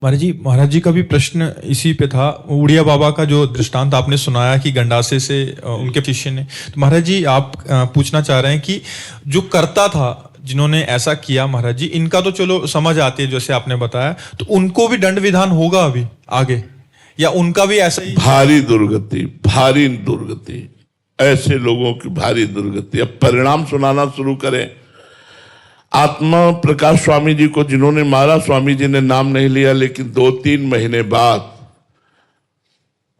महाराज जी का भी प्रश्न इसी पे था। उड़िया बाबा का जो दृष्टांत आपने सुनाया कि गंडासे से उनके शिष्य ने, तो महाराज जी आप पूछना चाह रहे हैं कि जो करता था जिन्होंने ऐसा किया, महाराज जी इनका तो चलो समझ आती है जैसे आपने बताया, तो उनको भी दंड विधान होगा अभी आगे, या उनका भी ऐसा ही? भारी दुर्गति, ऐसे लोगों की भारी दुर्गति। अब परिणाम सुनाना शुरू करें। आत्मा प्रकाश स्वामी जी को जिन्होंने मारा, स्वामी जी ने नाम नहीं लिया, लेकिन 2-3 महीने बाद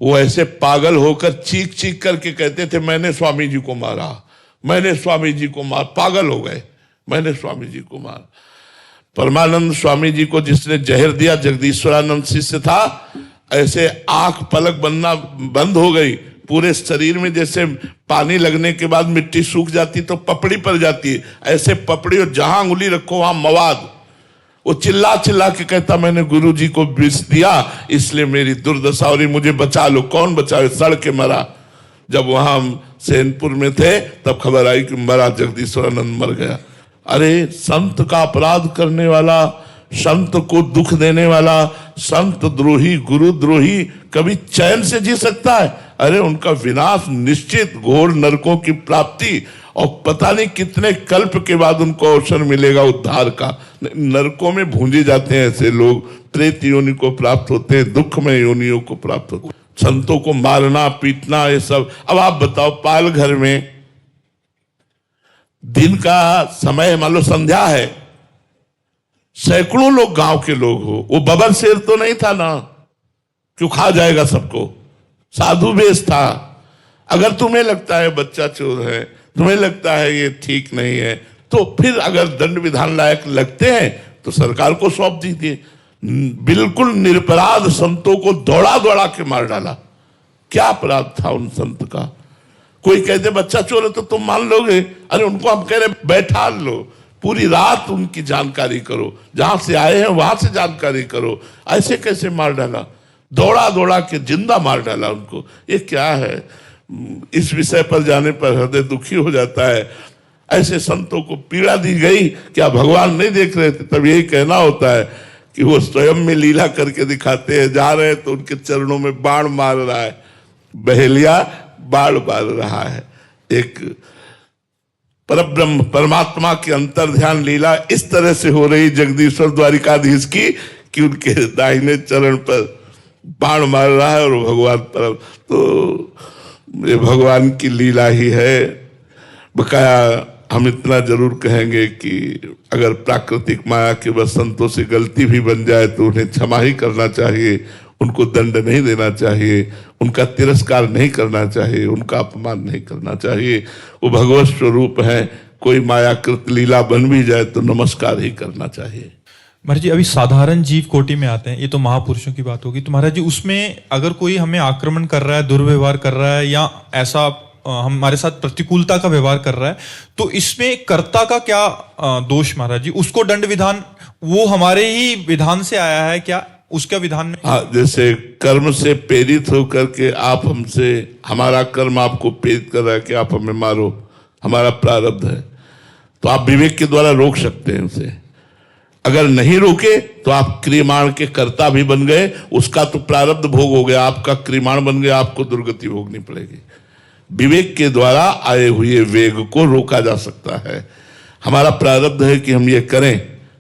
वो ऐसे पागल होकर चीख चीख करके कहते थे मैंने स्वामी जी को मारा, मैंने स्वामी जी को मारा। पागल हो गए, मैंने स्वामी जी को मारा। परमानंद स्वामी जी को जिसने जहर दिया, जगदीश्वरानंद शिष्य था, ऐसे आंख पलक बनना बंद हो गई। पूरे शरीर में जैसे पानी लगने के बाद मिट्टी सूख जाती तो पपड़ी पड़ जाती है, ऐसे पपड़ी, और जहां उंगली रखो वहां मवाद। वो चिल्ला चिल्ला के कहता मैंने गुरु जी को विष दिया, इसलिए मेरी दुर्दशा हो रही, मुझे बचा लो। कौन बचाए? सड़ के मरा। जब वहां हम सैनपुर में थे तब खबर आई कि मरा, जगदीश्वरानंद मर गया। अरे संत का अपराध करने वाला, संत को दुख देने वाला, संत द्रोही, गुरु द्रोही कभी चैन से जी सकता है? अरे उनका विनाश निश्चित, घोर नरकों की प्राप्ति, और पता नहीं कितने कल्प के बाद उनको अवसर मिलेगा उद्धार का। नरकों में भूंजे जाते हैं ऐसे लोग, प्रेत योनि को प्राप्त होते हैं, दुखमय योनियों को प्राप्त होते हैं। संतों को मारना पीटना ये सब। अब आप बताओ, पाल घर में दिन का समय मान लो संध्या है, सैकड़ों लोग गांव के लोग हो, वो बबर शेर तो नहीं था ना, क्यों खा जाएगा सबको? साधु वेश था। अगर तुम्हें लगता है बच्चा चोर है, तुम्हें लगता है ये ठीक नहीं है, तो फिर अगर दंड विधान लायक लगते हैं तो सरकार को सौंप दीजिए। बिल्कुल निरपराध संतों को दौड़ा दौड़ा के मार डाला। क्या अपराध था उन संत का? कोई कहते बच्चा चोर है तो तुम मान लोगे? अरे उनको हम कह रहे बैठा लो, पूरी रात उनकी जानकारी करो, जहां से आए हैं वहां से जानकारी करो। ऐसे कैसे मार डाला? दौड़ा दौड़ा के जिंदा मार डाला उनको। ये क्या है? इस विषय पर जाने पर हृदय दुखी हो जाता है। ऐसे संतों को पीड़ा दी गई, क्या भगवान नहीं देख रहे थे? तब यही कहना होता है कि वो स्वयं में लीला करके दिखाते हैं। जा रहे हैं तो उनके चरणों में बाण मार रहा है, बहेलिया बाण मार रहा है। एक परब्रह्म परमात्मा की अंतर ध्यान लीला इस तरह से हो रही जगदीश्वर द्वारिकाधीश की कि उनके दाहिने चरण पर बाण मार रहा है और भगवान पर। तो ये भगवान की लीला ही है। बकाया हम इतना जरूर कहेंगे कि अगर प्राकृतिक माया के बस संतों से गलती भी बन जाए तो उन्हें क्षमा ही करना चाहिए, उनको दंड नहीं देना चाहिए, उनका तिरस्कार नहीं करना चाहिए, उनका अपमान नहीं करना चाहिए। वो भगवत स्वरूप है। कोई मायाकृत लीला बन भी जाए तो नमस्कार ही करना चाहिए। महाराज जी अभी साधारण जीव कोटि में आते हैं, ये तो महापुरुषों की बात होगी। तो महाराज जी उसमें अगर कोई हमें आक्रमण कर रहा है, दुर्व्यवहार कर रहा है, या ऐसा हमारे साथ प्रतिकूलता का व्यवहार कर रहा है, तो इसमें कर्ता का क्या दोष महाराज जी? उसको दंड विधान वो हमारे ही विधान से आया है क्या? उसका विधान में जैसे कर्म से प्रेरित होकर के आप हमसे, हमारा कर्म आपको प्रेरित कर रहा है कि आप हमें मारो, हमारा प्रारब्ध है, तो आप विवेक के द्वारा रोक सकते हैं उसे। अगर नहीं रोके तो आप क्रियमाण के कर्ता भी बन गए, उसका तो प्रारब्ध भोग हो गया, आपका क्रियमाण बन गया, आपको दुर्गति भोगनी पड़ेगी। विवेक के द्वारा आए हुए वेग को रोका जा सकता है। हमारा प्रारब्ध है कि हम ये करें,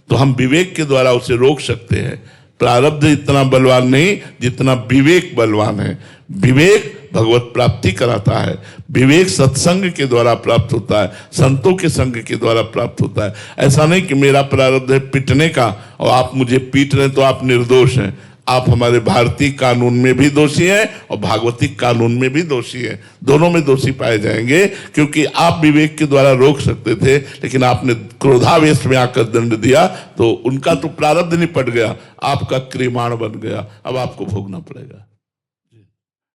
तो हम विवेक के द्वारा उसे रोक सकते हैं। प्रारब्ध इतना बलवान नहीं जितना विवेक बलवान है। विवेक भगवत प्राप्ति कराता है, विवेक सत्संग के द्वारा प्राप्त होता है, संतों के संग के द्वारा प्राप्त होता है। ऐसा नहीं कि मेरा प्रारब्ध है पिटने का और आप मुझे पीट रहे तो आप निर्दोष हैं। आप हमारे भारतीय कानून में भी दोषी हैं और भागवतिक कानून में भी दोषी हैं। दोनों में दोषी पाए जाएंगे, क्योंकि आप विवेक के द्वारा रोक सकते थे, लेकिन आपने क्रोधावेश में आकर दंड दिया तो उनका तो प्रारब्ध निपट गया, आपका क्रियमाण बन गया, अब आपको भोगना पड़ेगा।